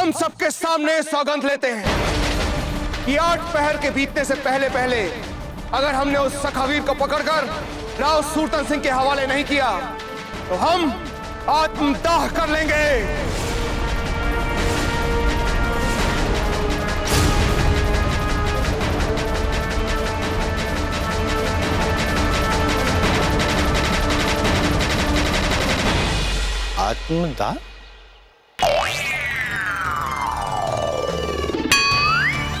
हम सबके सामने सौगंध लेते हैं कि 8 पहर के बीतने से पहले पहले अगर हमने उस सखावीर को पकड़कर राव सूरतन सिंह के हवाले नहीं किया तो हम आत्मदाह कर लेंगे। आत्मदाह?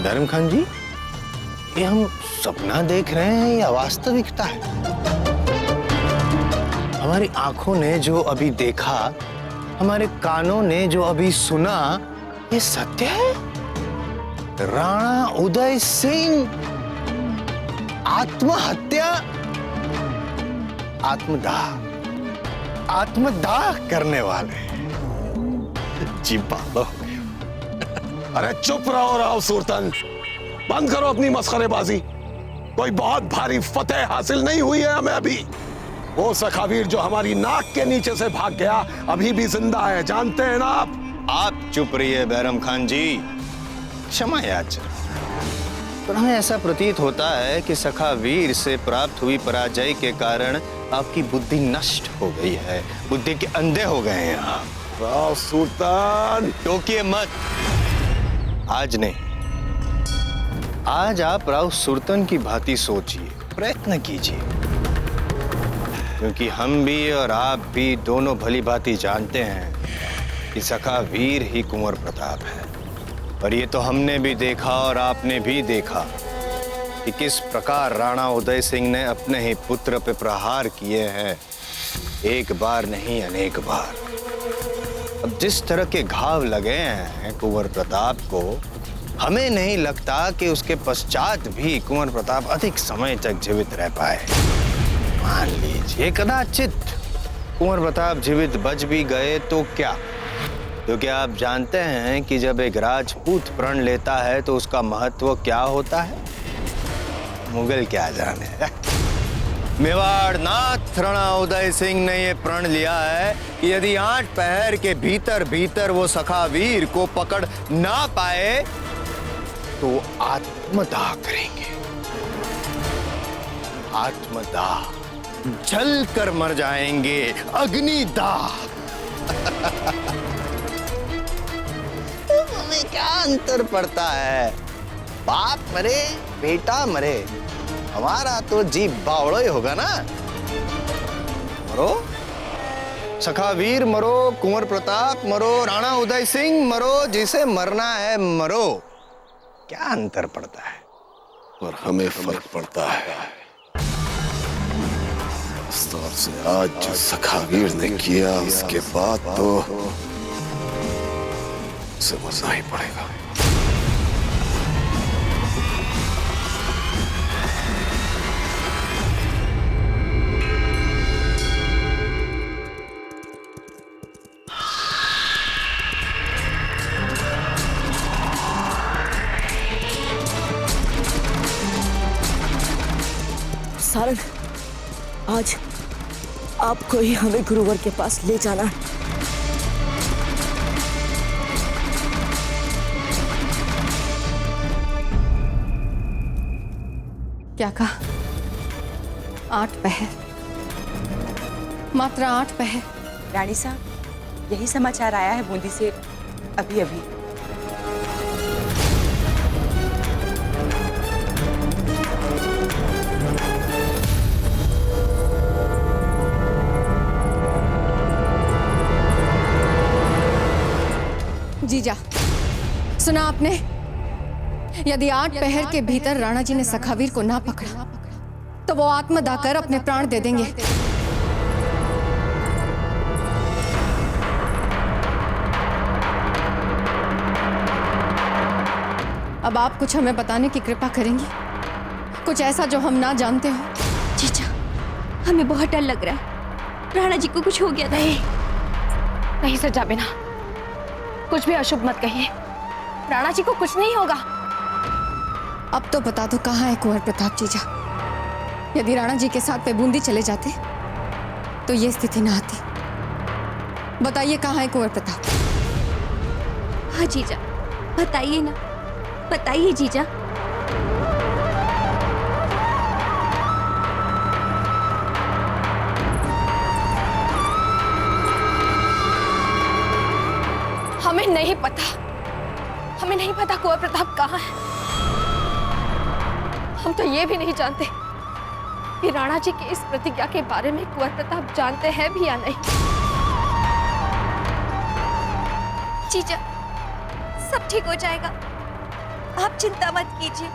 धर्म खान जी, ये हम सपना देख रहे हैं या वास्तविकता है? हमारी आंखों ने जो अभी देखा, हमारे कानों ने जो अभी सुना, ये सत्य है? राणा उदय सिंह आत्महत्या, आत्मदाह करने वाले जी बाबा। अरे चुप रहो राव सूरतन, बंद करो अपनी मस्खरेबाजी। कोई बहुत भारी फतेह हासिल नहीं हुई है हमें अभी। वो सखावीर जो हमारी नाक के नीचे से भाग गया अभी भी जिंदा है, जानते हैं ना आप? आप चुप रहिए बैरम खान जी, क्षमा याचना। पर हमें ऐसा प्रतीत होता है कि सखावीर से प्राप्त हुई पराजय के कारण आपकी बुद्धि नष्ट हो गई है, बुद्धि के अंधे हो गए हैं आप। राव सूरतन, टोकिए मत। आज नहीं, आज आप राव सुरतन की भांति सोचिए, प्रयत्न कीजिए, क्योंकि हम भी और आप भी दोनों भली भांति जानते हैं कि सखावीर ही कुंवर प्रताप है। पर ये तो हमने भी देखा और आपने भी देखा कि किस प्रकार राणा उदय सिंह ने अपने ही पुत्र पे प्रहार किए हैं, एक बार नहीं अनेक बार। अब जिस तरह के घाव लगे हैं कुंवर प्रताप को, हमें नहीं लगता कि उसके पश्चात भी कुंवर प्रताप अधिक समय तक जीवित रह पाए। मान लीजिए कदाचित कुंवर प्रताप जीवित बच भी गए तो क्या, क्योंकि आप जानते हैं कि जब एक राजपूत प्रण लेता है तो उसका महत्व क्या होता है, मुगल क्या जाने। मेवाड़ नाथ राणा उदय सिंह ने यह प्रण लिया है कि यदि 8 पहर के भीतर भीतर वो सखावीर को पकड़ ना पाए तो आत्मदाह करेंगे। आत्मदाह, जल कर मर जाएंगे, अग्निदाह। हमें क्या अंतर पड़ता है, बाप मरे बेटा मरे, हमारा तो जी बावड़ो ही होगा ना। मरो सखावीर मरो, कुंवर प्रताप मरो, राणा उदय सिंह मरो, जिसे मरना है मरो, क्या अंतर पड़ता है? और हमें फर्क पड़ता है। इस तौर से आज जो सखावीर ने किया उसके बाद तो उसे मरना ही पड़ेगा। सारंग, आज आपको ही हमें गुरुवर के पास ले जाना है। क्या कहा? 8 पहर, मात्र 8 पहर। रानी साहब, यही समाचार आया है बूंदी से अभी अभी। जीजा, सुना आपने? यदि 8 पहर के भीतर राणा जी ने सखावीर को ना पकड़ा तो वो आत्मदाह कर अपने प्राण दे देंगे। अब आप कुछ हमें बताने की कृपा करेंगी, कुछ ऐसा जो हम ना जानते हो? जीजा, हमें बहुत डर लग रहा है, राणा जी को कुछ हो गया। नहीं सजा बिना, कुछ भी अशुभ मत कहिए, राणा जी को कुछ नहीं होगा। अब तो बता दो कहाँ है कुंवर प्रताप जीजा। यदि राणा जी के साथ वे बूंदी चले जाते तो ये स्थिति ना आती। बताइए कहाँ है कुंवर प्रताप? हाँ जीजा, बताइए ना, बताइए जीजा। हमें नहीं पता, हमें नहीं पता कुंवर प्रताप कहाँ है। हम तो ये भी नहीं जानते कि राणा जी की इस प्रतिज्ञा के बारे में कुंवर प्रताप जानते हैं भी या नहीं। जीजा, सब ठीक हो जाएगा, आप चिंता मत कीजिए।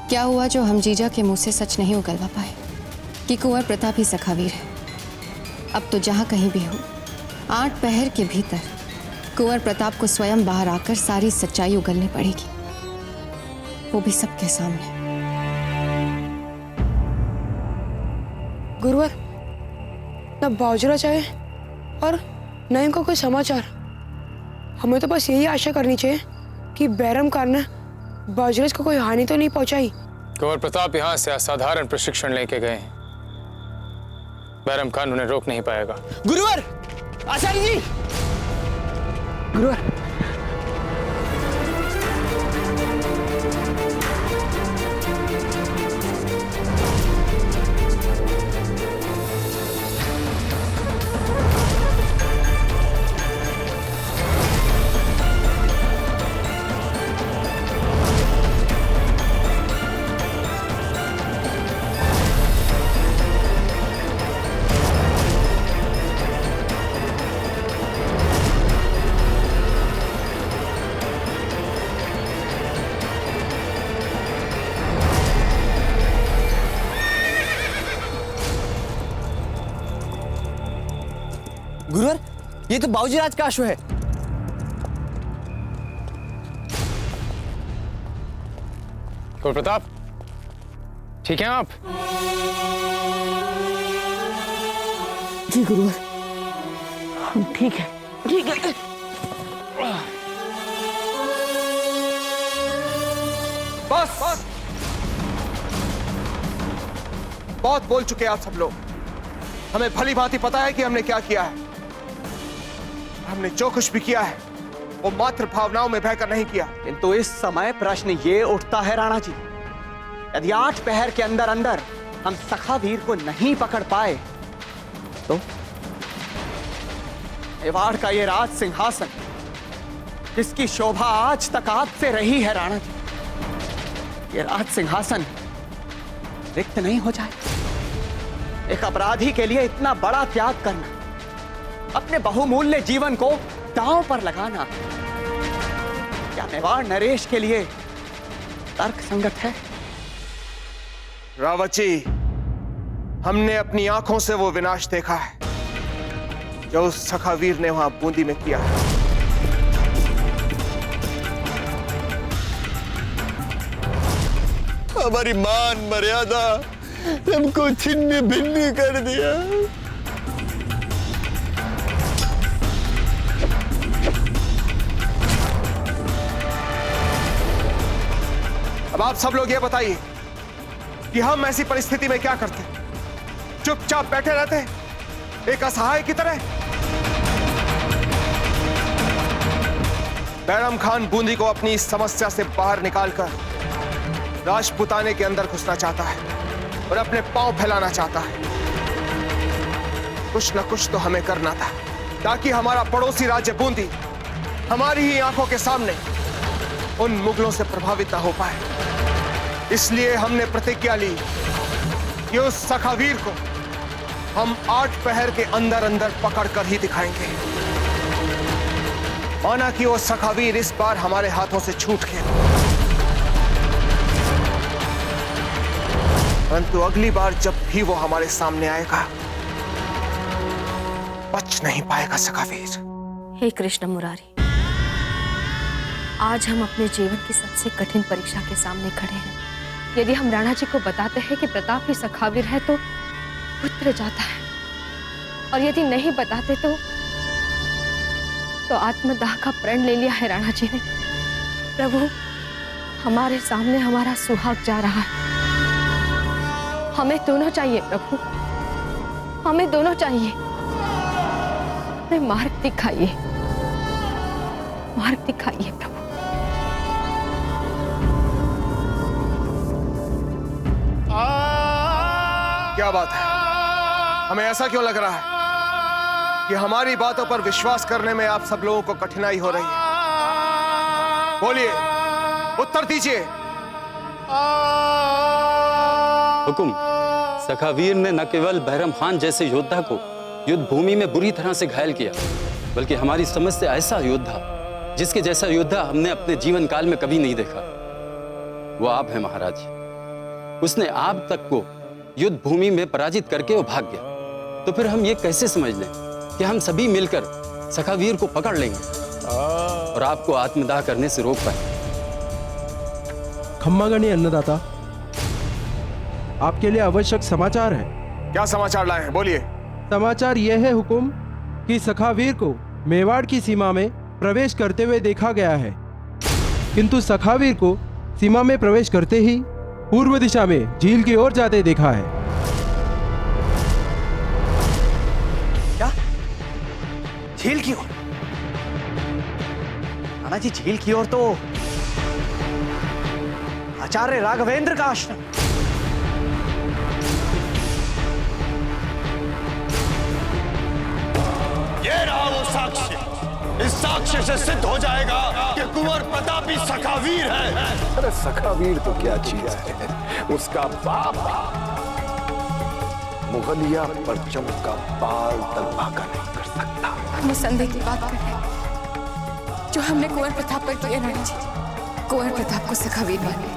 क्या हुआ जो हम जीजा के मुंह से सच नहीं उगलवा पाए कि कुंवर प्रताप ही सखावीर है? अब तो जहां कहीं भी हो, 8 पहर के भीतर कुंवर प्रताप को स्वयं बाहर आकर सारी सच्चाई उगलनी पड़ेगी, वो भी सबके सामने। गुरुवर, न बावजूद चाहे और न इनको कोई समाचार। हमें तो बस यही आशा करनी चाहिए कि बैरम खान ने बावजूद को कोई हानि तो नहीं पहुंचाई। कुंवर प्रताप यहाँ से असाधारण प्रशिक्षण लेके गए हैं, बैरम खान उन्हें रोक नहीं पाएगा। गुरुवर, आचार्य जी, गुरुवर। गुरुवर, ये तो बाबूजी राज का अश्व है। कुंवर प्रताप, ठीक हैं आप? जी गुरुवर, हम ठीक है, ठीक है। बस बस, बहुत बोल चुके आप सब लोग। हमें भली भांति पता है कि हमने क्या किया है। हमने जो कुछ भी किया है वो मात्र भावनाओं में बहकर नहीं किया। किंतु इस समय प्रश्न ये उठता है राणा जी, यदि 8 पहर के अंदर अंदर हम सखावीर को नहीं पकड़ पाए तो मेवाड़ का ये राज सिंहासन, जिसकी शोभा आज तक आपसे रही है राणा जी, ये राज सिंहासन रिक्त नहीं हो जाए। एक अपराधी के लिए इतना बड़ा त्याग करना, अपने बहुमूल्य जीवन को दांव पर लगाना, क्या मेवाड़ नरेश के लिए तर्क संगत है? रावत जी, हमने अपनी आंखों से वो विनाश देखा है जो उस सखावीर ने वहां बूंदी में किया है। हमारी मान मर्यादा हमको छिन्न भिन्न कर दिया। अब आप सब लोग ये बताइए कि हम ऐसी परिस्थिति में क्या करते? चुपचाप बैठे रहते एक असहाय की तरह? बैरम खान बूंदी को अपनी इस समस्या से बाहर निकालकर राजपुताने के अंदर घुसना चाहता है और अपने पांव फैलाना चाहता है। कुछ न कुछ तो हमें करना था ताकि हमारा पड़ोसी राज्य बूंदी हमारी ही आंखों के सामने उन मुगलों से प्रभावित न हो पाए। इसलिए हमने प्रतिज्ञा ली कि उस सखावीर को हम 8 पहर के अंदर अंदर पकड़कर ही दिखाएंगे। माना कि वो सखावीर इस बार हमारे हाथों से छूट गया, परंतु अगली बार जब भी वो हमारे सामने आएगा बच नहीं पाएगा सखावीर। हे कृष्ण मुरारी, आज हम अपने जीवन की सबसे कठिन परीक्षा के सामने खड़े हैं। यदि हम राणा जी को बताते हैं कि प्रताप ही सखावीर है तो पुत्र जाता है, और यदि नहीं बताते तो आत्मदाह का प्रण ले लिया है राणा जी ने। प्रभु, हमारे सामने हमारा सुहाग जा रहा है। हमें दोनों चाहिए प्रभु, हमें दोनों चाहिए। अपने मार्ग दिखाइए, मार्ग दिखाइए प्रभु। क्या बात है? हमें ऐसा क्यों लग रहा है कि हमारी बातों पर विश्वास करने में आप सब लोगों को कठिनाई हो रही है? बोलिए, उत्तर दीजिए। हुकुम, सखावीर ने न केवल बैरम खान जैसे योद्धा को युद्ध भूमि में बुरी तरह से घायल किया, बल्कि हमारी समझ से ऐसा योद्धा जिसके जैसा योद्धा हमने अपने जीवन काल में कभी नहीं देखा, वो आप हैं महाराज। उसने आप तक को युद्ध भूमि में पराजित करके वो भाग गया। तो फिर हम ये कैसे समझ लें कि हम सभी मिलकर सखावीर को पकड़ लेंगे और आपको आत्मदाह करने से रोक पाए? खम्मागणी अन्नदाता, आपके लिए आवश्यक समाचार है। क्या समाचार लाए हैं? बोलिए। समाचार यह है हुकुम कि सखावीर को मेवाड़ की सीमा में प्रवेश करते हुए देखा गया है, किंतु सखावीर को सीमा में प्रवेश करते ही पूर्व दिशा में झील की ओर जाते देखा है। क्या? झील की ओर? राणा जी, झील की ओर तो आचार्य राघवेंद्र का आश्रम। ये रहा वो साक्ष्य। इस साक्ष्य से सिद्ध हो जाएगा कि कुंवर प्रताप ही सखावीर है। अरे सखावीर तो क्या चीज है, उसका बाप मुगलिया परचम का बाल तक भागा नहीं कर सकता। हम उस संदेह की बात कर रहे हैं जो हमने कुंवर प्रताप पर किया राणा जी। कुंवर प्रताप को सखावीर मानिएगा।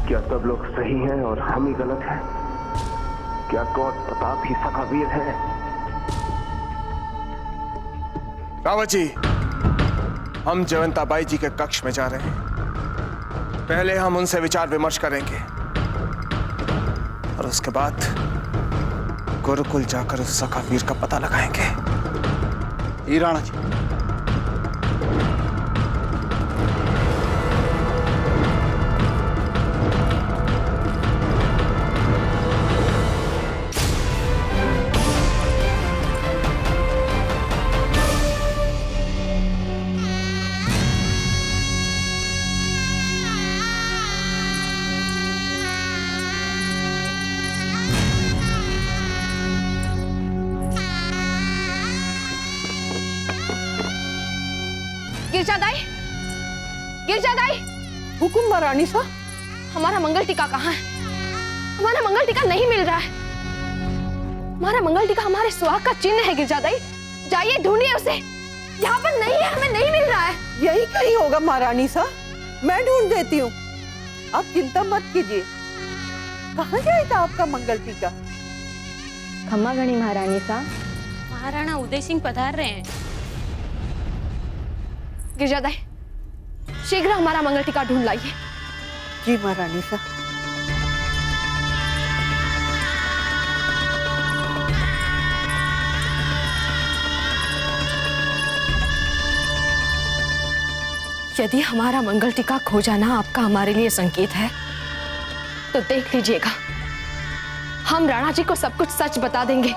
क्या सब लोग सही हैं और हम ही गलत हैं? क्या कुंवर प्रताप ही सखावीर है? रावत जी, हम जयवंताबाई जी के कक्ष में जा रहे हैं। पहले हम उनसे विचार विमर्श करेंगे और उसके बाद गुरुकुल जाकर उस सखावीर का पता लगाएंगे। राणा जी, गिरजादाई, गिरजादाई। हुकुम महारानी सा। हमारा मंगल टीका कहाँ है? हमारा मंगल टीका नहीं मिल रहा है। हमारा मंगल टीका हमारे सुहाग का चिन्ह है गिरजादाई। जाइए ढूंढिए उसे। यहाँ पर नहीं है, हमें नहीं मिल रहा है। यही कहीं होगा महारानी सा, मैं ढूंढ देती हूँ, आप चिंता मत कीजिए। कहाँ जाएगा आपका मंगल टीका? खम्मागणी महारानी सा। महाराणा उदय सिंह पधार रहे हैं। गिरजादाई, शीघ्र हमारा मंगल टीका ढूंढ लाइए। जी महारानी सा। यदि हमारा मंगल टीका खो जाना आपका हमारे लिए संकेत है, तो देख लीजिएगा, हम राणा जी को सब कुछ सच बता देंगे।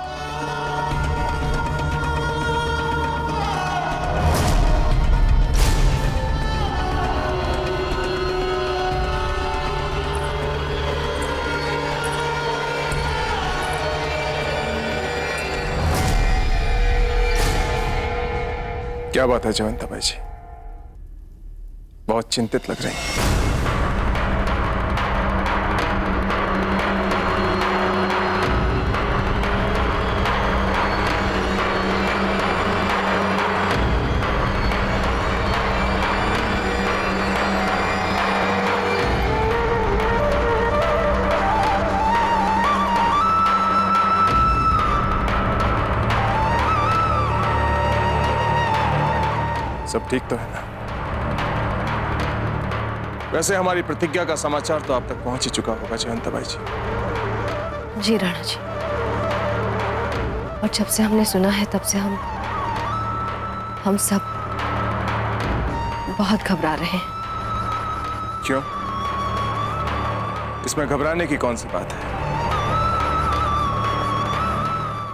क्या बात है जयवंताबाई जी, बहुत चिंतित लग रही हैं। सब ठीक तो है ना? वैसे हमारी प्रतिज्ञा का समाचार तो आप तक पहुंच ही चुका होगा जयवंताबाई जी। जी राणा जी, और जब से हमने सुना है तब से हम सब बहुत घबरा रहे हैं। क्यों? इसमें घबराने की कौन सी बात है?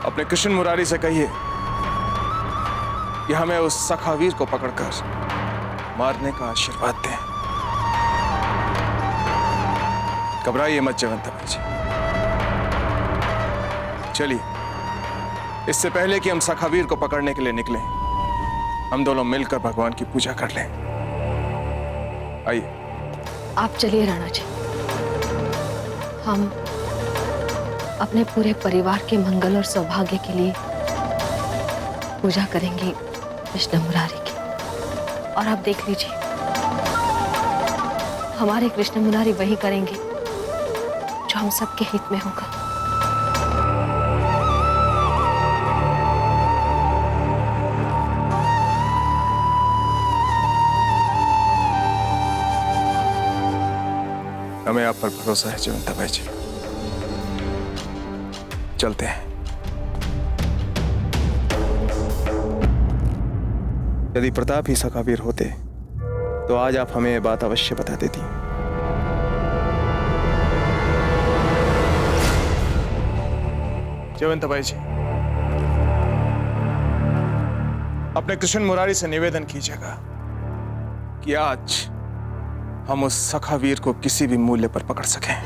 अपने कृष्ण मुरारी से कहिए कि हमें उस सखावीर को पकड़कर मारने का आशीर्वाद दें। घबराइए मत जयवंता बाई जी। चलिए, इससे पहले कि हम सखावीर को पकड़ने के लिए निकलें, हम दोनों मिलकर भगवान की पूजा कर लें। आइए। आप चलिए राणा जी, हम अपने पूरे परिवार के मंगल और सौभाग्य के लिए पूजा करेंगे कृष्ण मुरारी की। और आप देख लीजिए, हमारे कृष्ण मुरारी वही करेंगे जो हम सबके हित में होगा। हमें आप पर भरोसा है जयवंता बाई जी। चलते हैं। यदि प्रताप ही सखावीर होते तो आज आप हमें ये बात अवश्य बता देती। जयवंता बाई जी, अपने कृष्ण मुरारी से निवेदन कीजिएगा कि आज हम उस सखावीर को किसी भी मूल्य पर पकड़ सकें।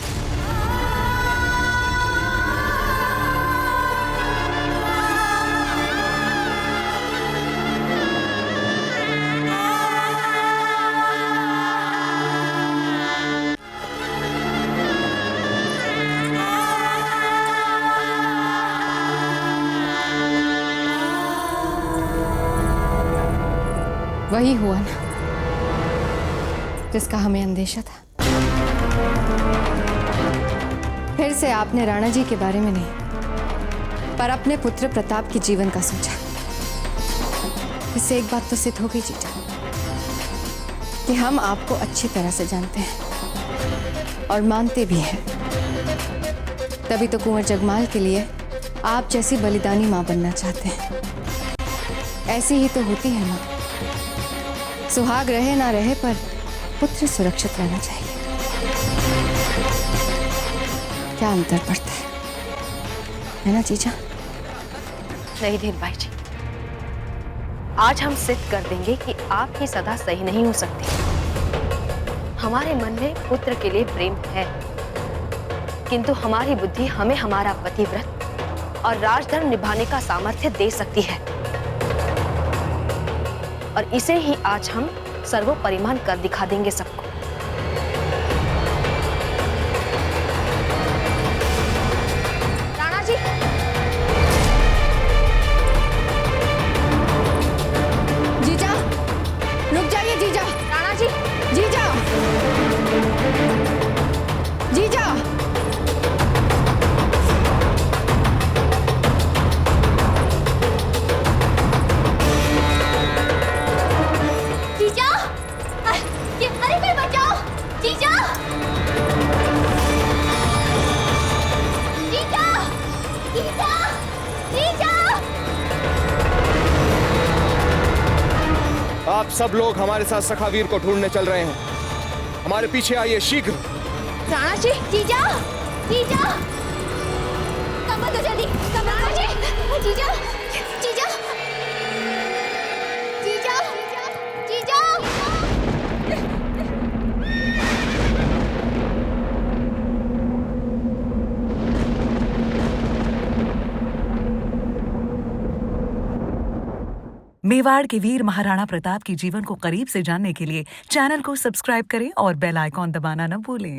वही हुआ ना जिसका हमें अंदेशा था। फिर से आपने राणा जी के बारे में नहीं, पर अपने पुत्र प्रताप के जीवन का सोचा। इससे एक बात तो सिद्ध हो गई जीजा कि हम आपको अच्छी तरह से जानते हैं और मानते भी हैं। तभी तो कुंवर जगमाल के लिए आप जैसी बलिदानी मां बनना चाहते हैं। ऐसी ही तो होती है मां, सुहाग रहे ना रहे पर पुत्र सुरक्षित रहना चाहिए। क्या अंतर पड़ता है ना जीजा? नहीं धीर बाई जी, आज हम सिद्ध कर देंगे कि आप ही सदा सही नहीं हो सकती। हमारे मन में पुत्र के लिए प्रेम है, किंतु हमारी बुद्धि हमें हमारा पतिव्रत और राजधर्म निभाने का सामर्थ्य दे सकती है। और इसे ही आज हम सर्वोपरिमाण कर दिखा देंगे सबको। राणा जी, जीजा रुक जाइए। जीजा, राणा जी, जीजा, जीजा। आप सब लोग हमारे साथ सखावीर को ढूंढने चल रहे हैं। हमारे पीछे आइए शीघ्र। राणा जी, जीजा, जीजा, कमर तो जल्दी, राणा जी, जीजा, जीजा, जीजा, जीजा। मेवाड़ के वीर महाराणा प्रताप के जीवन को करीब से जानने के लिए चैनल को सब्सक्राइब करें और बेल आइकॉन दबाना न भूलें।